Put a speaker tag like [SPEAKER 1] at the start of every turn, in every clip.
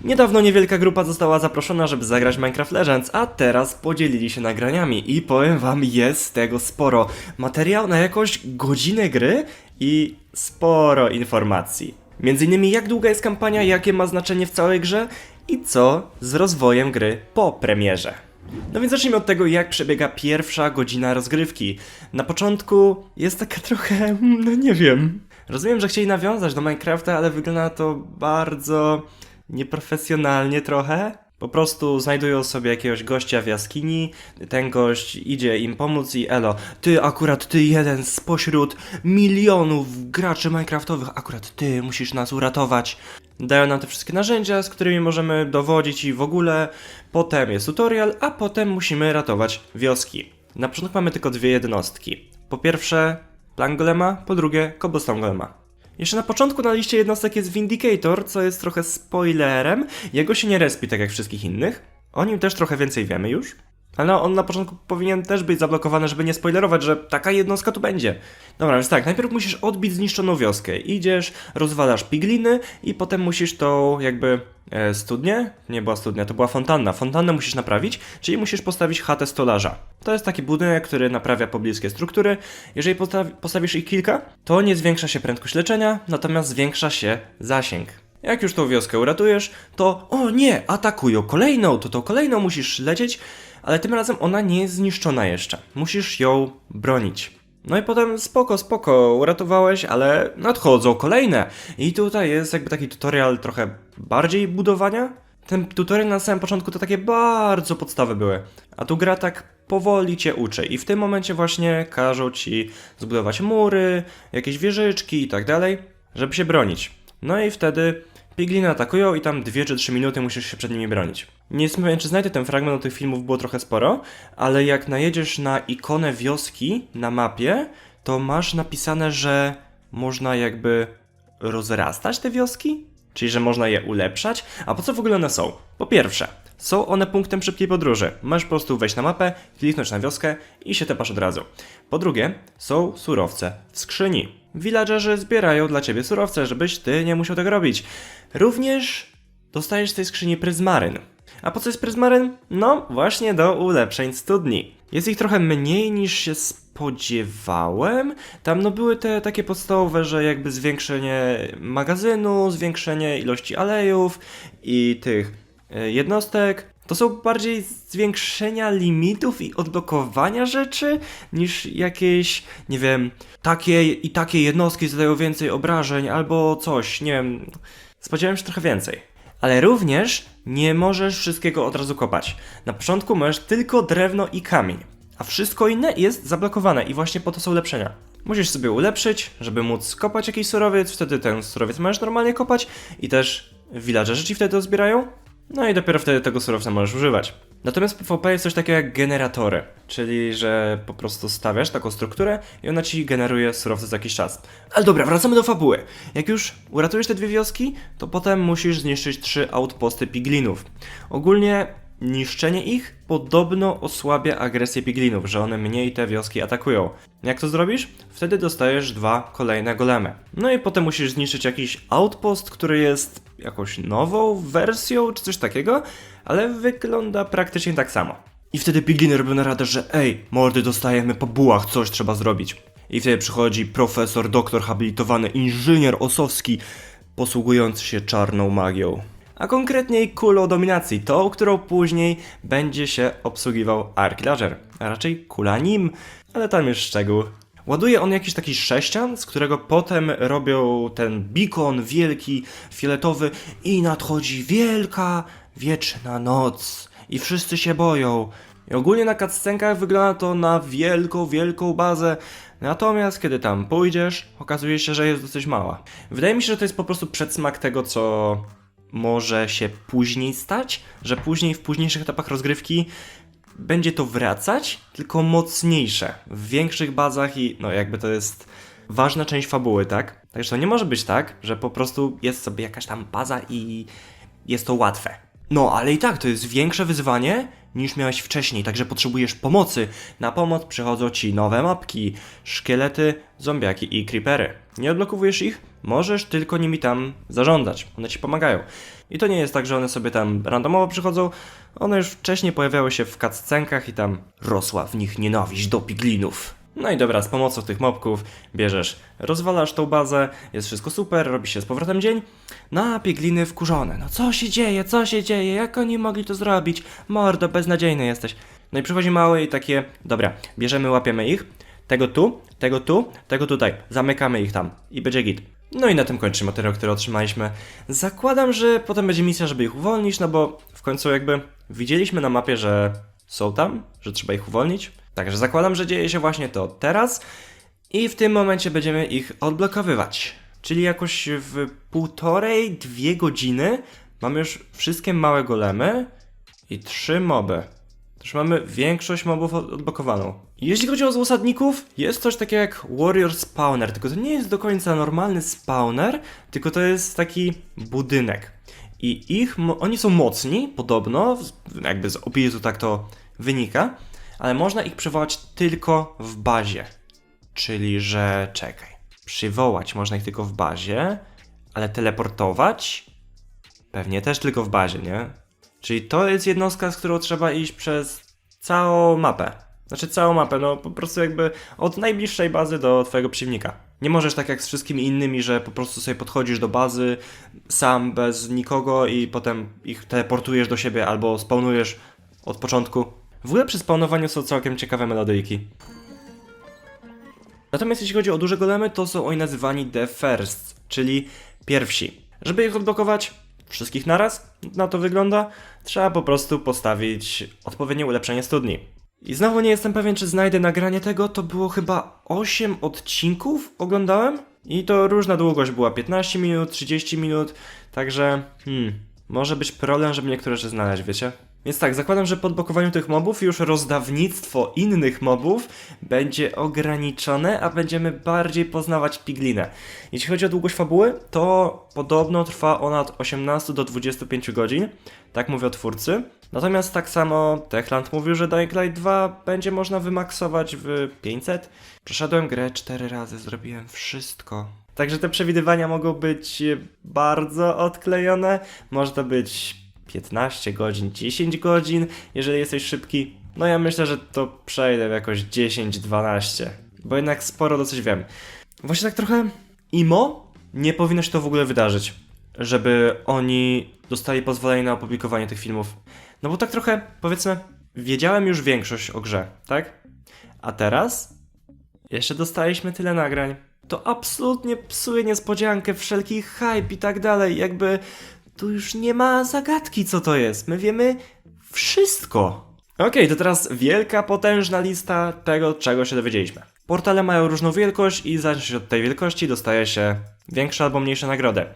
[SPEAKER 1] Niedawno niewielka grupa została zaproszona, żeby zagrać Minecraft Legends, a teraz podzielili się nagraniami i powiem wam, jest tego sporo. Materiał na jakąś godzinę gry i sporo informacji. Między innymi jak długa jest kampania, jakie ma znaczenie w całej grze i co z rozwojem gry po premierze. No więc zacznijmy od tego, jak przebiega pierwsza godzina rozgrywki. Na początku jest taka trochę, no nie wiem. Rozumiem, że chcieli nawiązać do Minecrafta, ale wygląda to bardzo nieprofesjonalnie trochę. Po prostu znajdują sobie jakiegoś gościa w jaskini, ten gość idzie im pomóc i elo, akurat ty jeden spośród milionów graczy Minecraftowych, akurat ty musisz nas uratować. Dają nam te wszystkie narzędzia, z którymi możemy dowodzić i w ogóle. Potem jest tutorial, a potem musimy ratować wioski. Na początku mamy tylko dwie jednostki. Po pierwsze Plank Golema, po drugie Cobblestone Golema. Jeszcze na początku na liście jednostek jest Vindicator, co jest trochę spoilerem. Jego się nie respi tak jak wszystkich innych. O nim też trochę więcej wiemy już. Ale on na początku powinien też być zablokowany, żeby nie spoilerować, że taka jednostka tu będzie. Dobra, więc tak, najpierw musisz odbić zniszczoną wioskę. Idziesz, rozwalasz pigliny i potem musisz tą jakby studnię? Nie była studnia, to była fontanna. Fontannę musisz naprawić, czyli musisz postawić chatę stolarza. To jest taki budynek, który naprawia pobliskie struktury. Jeżeli postawisz ich kilka, to nie zwiększa się prędkość leczenia, natomiast zwiększa się zasięg. Jak już tą wioskę uratujesz, to o nie, atakują kolejną, to tą kolejną musisz lecieć, ale tym razem ona nie jest zniszczona jeszcze. Musisz ją bronić. No i potem spoko, uratowałeś, ale nadchodzą kolejne. I tutaj jest jakby taki tutorial trochę bardziej budowania. Ten tutorial na samym początku to takie bardzo podstawy były. A tu gra tak powoli cię uczy i w tym momencie właśnie każą ci zbudować mury, jakieś wieżyczki i tak dalej, żeby się bronić. No i wtedy pigliny atakują i tam 2 czy 3 minuty musisz się przed nimi bronić. Nie jestem pewien, czy znajdę ten fragment, tych filmów było trochę sporo, ale jak najedziesz na ikonę wioski na mapie, to masz napisane, że można jakby rozrastać te wioski? Czyli, że można je ulepszać? A po co w ogóle one są? Po pierwsze, są one punktem szybkiej podróży. Możesz po prostu wejść na mapę, kliknąć na wioskę i się tepasz od razu. Po drugie, są surowce w skrzyni. Villagerzy zbierają dla ciebie surowce, żebyś ty nie musiał tego robić. Również dostajesz z tej skrzyni pryzmaryn. A po co jest pryzmaryn? No, właśnie do ulepszeń studni. Jest ich trochę mniej niż się spodziewałem. Tam no były te takie podstawowe, że jakby zwiększenie magazynu, zwiększenie ilości alejów i tych jednostek. To są bardziej zwiększenia limitów i odblokowania rzeczy niż jakieś, nie wiem, takie jednostki zadają więcej obrażeń albo coś, nie wiem. Spodziewałem się trochę więcej. Ale również nie możesz wszystkiego od razu kopać. Na początku możesz tylko drewno i kamień, a wszystko inne jest zablokowane i właśnie po to są ulepszenia. Musisz sobie ulepszyć, żeby móc kopać jakiś surowiec, wtedy ten surowiec możesz normalnie kopać i też villagerzy ci wtedy to zbierają. No i dopiero wtedy tego surowca możesz używać. Natomiast w PvP jest coś takiego jak generatory, czyli że po prostu stawiasz taką strukturę i ona ci generuje surowce za jakiś czas. Ale dobra, wracamy do fabuły. Jak już uratujesz te dwie wioski, to potem musisz zniszczyć 3 outposty piglinów. Ogólnie niszczenie ich podobno osłabia agresję piglinów, że one mniej te wioski atakują. Jak to zrobisz? Wtedy dostajesz 2 kolejne golemy. No i potem musisz zniszczyć jakiś outpost, który jest jakąś nową wersją czy coś takiego, ale wygląda praktycznie tak samo. I wtedy pigliny robią naradę, że ej, mordy, dostajemy po bułach, coś trzeba zrobić. I wtedy przychodzi profesor, doktor habilitowany, inżynier osowski, posługujący się czarną magią. A konkretniej kulą dominacji, tą, którą później będzie się obsługiwał Arkillager, a raczej kula nim, ale tam już szczegół. Ładuje on jakiś taki sześcian, z którego potem robią ten beacon wielki, fioletowy i nadchodzi wielka, wieczna noc i wszyscy się boją. I ogólnie na cutscenkach wygląda to na wielką bazę, natomiast kiedy tam pójdziesz, okazuje się, że jest dosyć mała. Wydaje mi się, że to jest po prostu przedsmak tego, co może się później stać, że później w późniejszych etapach rozgrywki będzie to wracać, tylko mocniejsze, w większych bazach i no jakby to jest ważna część fabuły, tak? Także to nie może być tak, że po prostu jest sobie jakaś tam baza i jest to łatwe. No ale i tak to jest większe wyzwanie niż miałeś wcześniej, także potrzebujesz pomocy. Na pomoc przychodzą ci nowe mapki, szkielety, zombiaki i creepery. Nie odblokowujesz ich, możesz tylko nimi tam zarządzać. One ci pomagają. I to nie jest tak, że one sobie tam randomowo przychodzą. One już wcześniej pojawiały się w cutscenkach i tam rosła w nich nienawiść do piglinów. No i dobra, z pomocą tych mobków bierzesz, rozwalasz tą bazę, jest wszystko super, robi się z powrotem dzień. No a pigliny wkurzone. No co się dzieje, jak oni mogli to zrobić? Mordo, beznadziejny jesteś. No i przychodzi mały i takie, dobra, bierzemy, łapiemy ich. Tego tu, tego tutaj. Zamykamy ich tam i będzie git. No i na tym kończy materiał, który otrzymaliśmy. Zakładam, że potem będzie misja, żeby ich uwolnić, no bo w końcu jakby widzieliśmy na mapie, że są tam, że trzeba ich uwolnić. Także zakładam, że dzieje się właśnie to teraz i w tym momencie będziemy ich odblokowywać. Czyli jakoś w 1,5–2 godziny mamy już wszystkie małe golemy i 3 moby. Już mamy większość mobów odblokowaną. Jeśli chodzi o zasadników, jest coś takiego jak Warrior Spawner, tylko to nie jest do końca normalny spawner, tylko to jest taki budynek. I oni są mocni, podobno, jakby z opisu tak to wynika, ale można ich przywołać tylko w bazie. Czyli, że czekaj, przywołać można ich tylko w bazie, ale teleportować pewnie też tylko w bazie, nie? Czyli to jest jednostka, z którą trzeba iść przez całą mapę. Znaczy całą mapę, no po prostu jakby od najbliższej bazy do twojego przeciwnika. Nie możesz tak jak z wszystkimi innymi, że po prostu sobie podchodzisz do bazy sam, bez nikogo i potem ich teleportujesz do siebie albo spawnujesz od początku. W ogóle przy spawnowaniu są całkiem ciekawe melodyjki. Natomiast jeśli chodzi o duże golemy, to są oni nazywani The First, czyli pierwsi. Żeby ich odblokować, wszystkich naraz, na to wygląda, trzeba po prostu postawić odpowiednie ulepszenie studni. I znowu nie jestem pewien, czy znajdę nagranie tego, to było chyba 8 odcinków oglądałem i to różna długość była, 15 minut, 30 minut, także może być problem, żeby niektóre rzeczy znaleźć, wiecie? Więc tak, zakładam, że po odblokowaniu tych mobów już rozdawnictwo innych mobów będzie ograniczone, a będziemy bardziej poznawać piglinę. Jeśli chodzi o długość fabuły, to podobno trwa ona od 18 do 25 godzin, tak mówią twórcy. Natomiast tak samo Techland mówił, że Dying Light 2 będzie można wymaksować w 500. Przeszedłem grę 4 razy, zrobiłem wszystko. Także te przewidywania mogą być bardzo odklejone, może to być 15 godzin, 10 godzin, jeżeli jesteś szybki. No ja myślę, że to przejdę w jakoś 10-12, bo jednak sporo dosyć wiem. Właśnie tak trochę nie powinno się to w ogóle wydarzyć, żeby oni dostali pozwolenie na opublikowanie tych filmów. No bo tak trochę, powiedzmy, wiedziałem już większość o grze, tak? A teraz jeszcze dostaliśmy tyle nagrań. To absolutnie psuje niespodziankę, wszelki hype i tak dalej, jakby tu już nie ma zagadki, co to jest. My wiemy wszystko. Okej, to teraz wielka, potężna lista tego, czego się dowiedzieliśmy. Portale mają różną wielkość i zależnie od tej wielkości dostaje się większe albo mniejsze nagrody.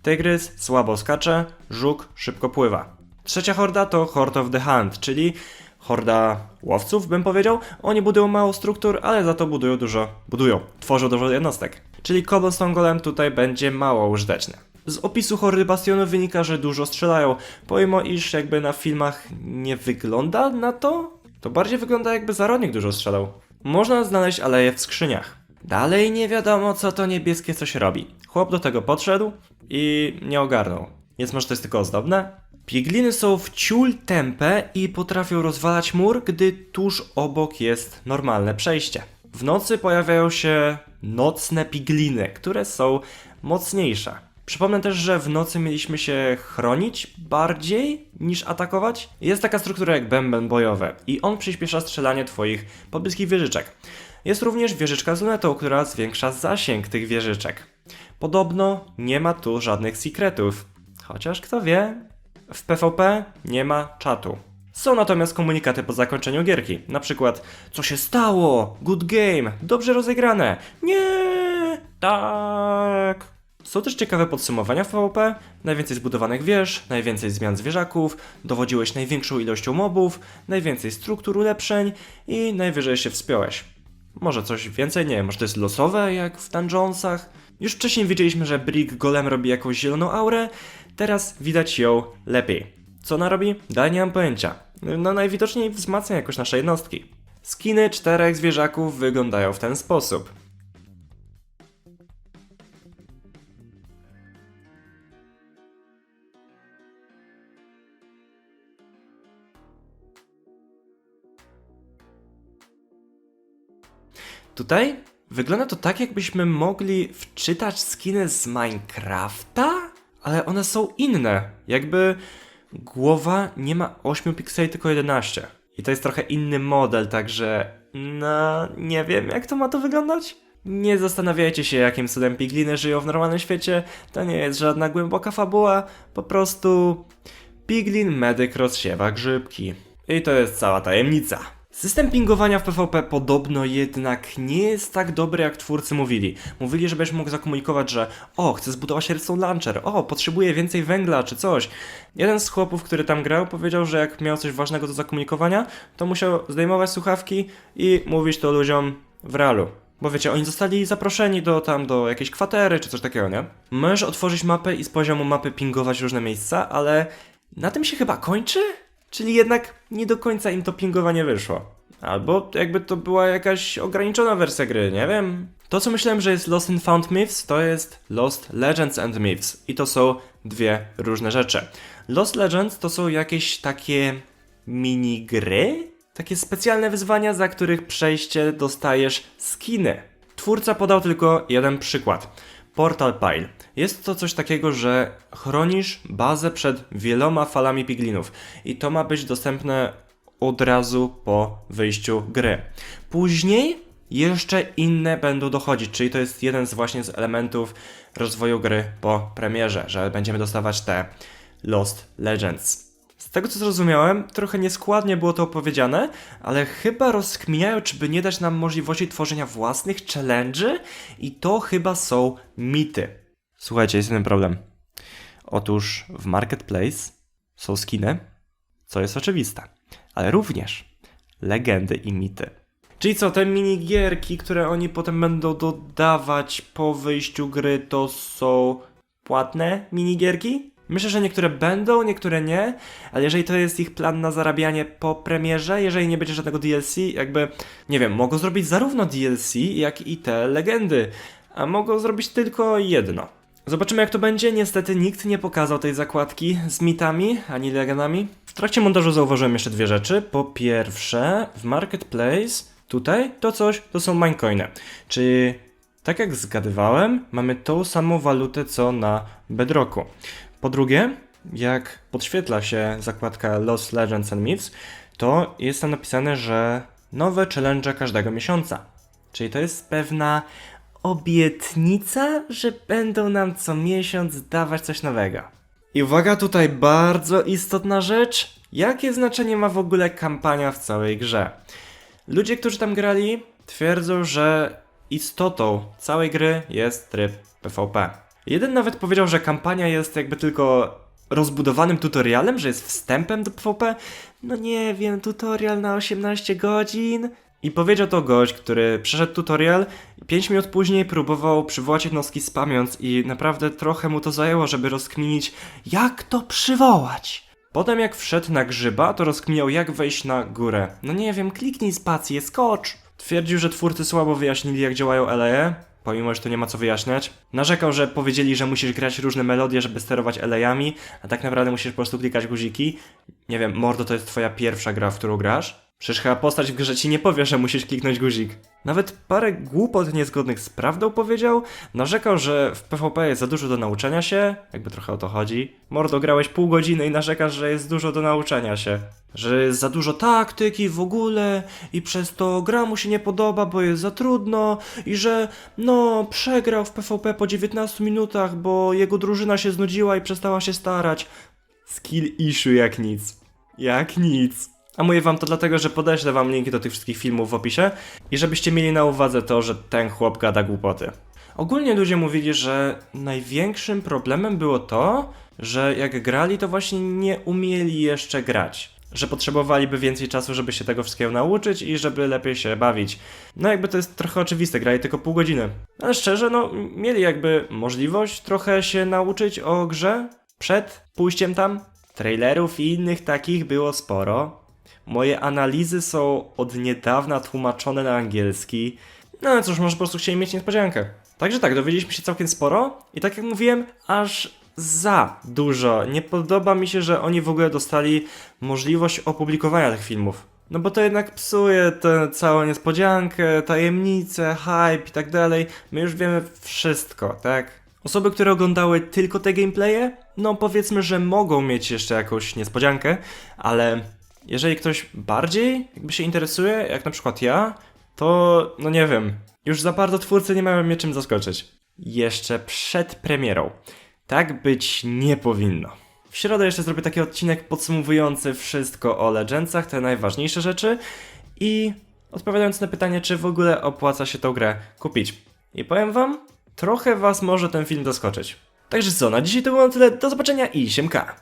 [SPEAKER 1] Tygrys słabo skacze, żuk szybko pływa. Trzecia horda to Horde of the Hunt, czyli horda łowców, bym powiedział. Oni budują mało struktur, ale za to tworzą dużo jednostek. Czyli Cobblestone Golem tutaj będzie mało użyteczny. Z opisu hordy Bastionu wynika, że dużo strzelają, pomimo iż jakby na filmach nie wygląda na to, to bardziej wygląda jakby Zarodnik dużo strzelał. Można znaleźć aleje w skrzyniach. Dalej nie wiadomo, co to niebieskie coś robi. Chłop do tego podszedł i nie ogarnął. Więc może to jest tylko ozdobne? Pigliny są w ciul tępe i potrafią rozwalać mur, gdy tuż obok jest normalne przejście. W nocy pojawiają się nocne pigliny, które są mocniejsze. Przypomnę też, że w nocy mieliśmy się chronić bardziej niż atakować. Jest taka struktura jak bęben bojowy i on przyspiesza strzelanie twoich pobliskich wieżyczek. Jest również wieżyczka z lunetą, która zwiększa zasięg tych wieżyczek. Podobno nie ma tu żadnych sekretów, chociaż kto wie, w PvP nie ma czatu. Są natomiast komunikaty po zakończeniu gierki, na przykład co się stało, good game, dobrze rozegrane, nie, tak. Są też ciekawe podsumowania w PvP, najwięcej zbudowanych wież, najwięcej zmian zwierzaków, dowodziłeś największą ilością mobów, najwięcej struktur ulepszeń i najwyżej się wspiąłeś. Może coś więcej, nie wiem, może to jest losowe jak w Dungeonsach? Już wcześniej wiedzieliśmy, że Brick Golem robi jakąś zieloną aurę, teraz widać ją lepiej. Co ona robi? Dalej nie mam pojęcia. No najwidoczniej wzmacnia jakoś nasze jednostki. Skiny 4 zwierzaków wyglądają w ten sposób. tutaj wygląda to tak, jakbyśmy mogli wczytać skiny z Minecrafta, ale one są inne. Jakby głowa nie ma 8 pikseli, tylko 11. I to jest trochę inny model, także no nie wiem, jak to ma to wyglądać. Nie zastanawiajcie się, jakim cudem pigliny żyją w normalnym świecie. To nie jest żadna głęboka fabuła, po prostu piglin medyk rozsiewa grzybki. I to jest cała tajemnica. System pingowania w PvP podobno jednak nie jest tak dobry, jak twórcy mówili. Mówili, że będziesz mógł zakomunikować, że chcę zbudować redstone launcher, potrzebuję więcej węgla czy coś. Jeden z chłopów, który tam grał, powiedział, że jak miał coś ważnego do zakomunikowania, to musiał zdejmować słuchawki i mówić to ludziom w realu. Bo wiecie, oni zostali zaproszeni do jakiejś kwatery czy coś takiego, nie? Możesz otworzyć mapę i z poziomu mapy pingować różne miejsca, ale na tym się chyba kończy? Czyli jednak nie do końca im to pingowanie wyszło. Albo jakby to była jakaś ograniczona wersja gry, nie wiem. To co myślałem, że jest Lost and Found Myths, to jest Lost Legends and Myths. I to są dwie różne rzeczy. Lost Legends to są jakieś takie minigry? Takie specjalne wyzwania, za których przejście dostajesz skiny. Twórca podał tylko jeden przykład. Portal Pile. Jest to coś takiego, że chronisz bazę przed wieloma falami piglinów i to ma być dostępne od razu po wyjściu gry. Później jeszcze inne będą dochodzić, czyli to jest jeden właśnie z elementów rozwoju gry po premierze, że będziemy dostawać te Lost Legends. Z tego co zrozumiałem, trochę nieskładnie było to opowiedziane, ale chyba rozkminiają, czy by nie dać nam możliwości tworzenia własnych challenge'y i to chyba są mity. Słuchajcie, jest jeden problem. Otóż w Marketplace są skiny, co jest oczywiste, ale również legendy i mity. Czyli co, te minigierki, które oni potem będą dodawać po wyjściu gry, to są płatne minigierki? Myślę, że niektóre będą, niektóre nie, ale jeżeli to jest ich plan na zarabianie po premierze, jeżeli nie będzie żadnego DLC, jakby, nie wiem, mogą zrobić zarówno DLC, jak i te legendy, a mogą zrobić tylko jedno. Zobaczymy jak to będzie, niestety nikt nie pokazał tej zakładki z mitami, ani legendami. W trakcie montażu zauważyłem jeszcze dwie rzeczy. Po pierwsze, w Marketplace, tutaj, to są minecoiny, czyli tak jak zgadywałem, mamy tą samą walutę co na Bedrocku. Po drugie, jak podświetla się zakładka Lost Legends and Myths, to jest tam napisane, że nowe challenge każdego miesiąca. Czyli to jest pewna obietnica, że będą nam co miesiąc dawać coś nowego. I uwaga, tutaj bardzo istotna rzecz. Jakie znaczenie ma w ogóle kampania w całej grze? Ludzie, którzy tam grali, twierdzą, że istotą całej gry jest tryb PvP. Jeden nawet powiedział, że kampania jest jakby tylko rozbudowanym tutorialem, że jest wstępem do PvP. No nie wiem, tutorial na 18 godzin. I powiedział to gość, który przeszedł tutorial i 5 minut później próbował przywołać jednostki spamiąc i naprawdę trochę mu to zajęło, żeby rozkminić, jak to przywołać. Potem jak wszedł na grzyba, to rozkminiał, jak wejść na górę. No nie wiem, kliknij spację, skocz. Twierdził, że twórcy słabo wyjaśnili, jak działają aleje, pomimo że to nie ma co wyjaśniać. Narzekał, że powiedzieli, że musisz grać różne melodie, żeby sterować alejami, a tak naprawdę musisz po prostu klikać guziki. Nie wiem, mordo, to jest twoja pierwsza gra, w którą grasz? Przecież chyba postać w grze ci nie powie, że musisz kliknąć guzik. Nawet parę głupot niezgodnych z prawdą powiedział. Narzekał, że w PvP jest za dużo do nauczenia się. Jakby trochę o to chodzi. Mordo, grałeś pół godziny i narzekasz, że jest dużo do nauczenia się. Że jest za dużo taktyki w ogóle i przez to gra mu się nie podoba, bo jest za trudno i że przegrał w PvP po 19 minutach, bo jego drużyna się znudziła i przestała się starać. Skill issue jak nic. Jak nic. A mówię wam to dlatego, że podeślę wam linki do tych wszystkich filmów w opisie i żebyście mieli na uwadze to, że ten chłop gada głupoty. Ogólnie ludzie mówili, że największym problemem było to, że jak grali, to właśnie nie umieli jeszcze grać. Że potrzebowaliby więcej czasu, żeby się tego wszystkiego nauczyć i żeby lepiej się bawić. No jakby to jest trochę oczywiste, grali tylko pół godziny. Ale szczerze, mieli jakby możliwość trochę się nauczyć o grze przed pójściem tam. Trailerów i innych takich było sporo. Moje analizy są od niedawna tłumaczone na angielski. No cóż, może po prostu chcieli mieć niespodziankę. Także tak, dowiedzieliśmy się całkiem sporo i tak jak mówiłem, aż za dużo. Nie podoba mi się, że oni w ogóle dostali możliwość opublikowania tych filmów. No bo to jednak psuje tę całą niespodziankę, tajemnicę, hype i tak dalej. My już wiemy wszystko, tak? Osoby, które oglądały tylko te gameplaye, no powiedzmy, że mogą mieć jeszcze jakąś niespodziankę, ale jeżeli ktoś bardziej jakby się interesuje, jak na przykład ja, to no nie wiem, już za bardzo twórcy nie mają mnie czym zaskoczyć. Jeszcze przed premierą. Tak być nie powinno. W środę jeszcze zrobię taki odcinek podsumowujący wszystko o Legendsach, te najważniejsze rzeczy i odpowiadając na pytanie, czy w ogóle opłaca się tą grę kupić. I powiem wam, trochę was może ten film zaskoczyć. Także co, na dzisiaj to było tyle, do zobaczenia i siemka!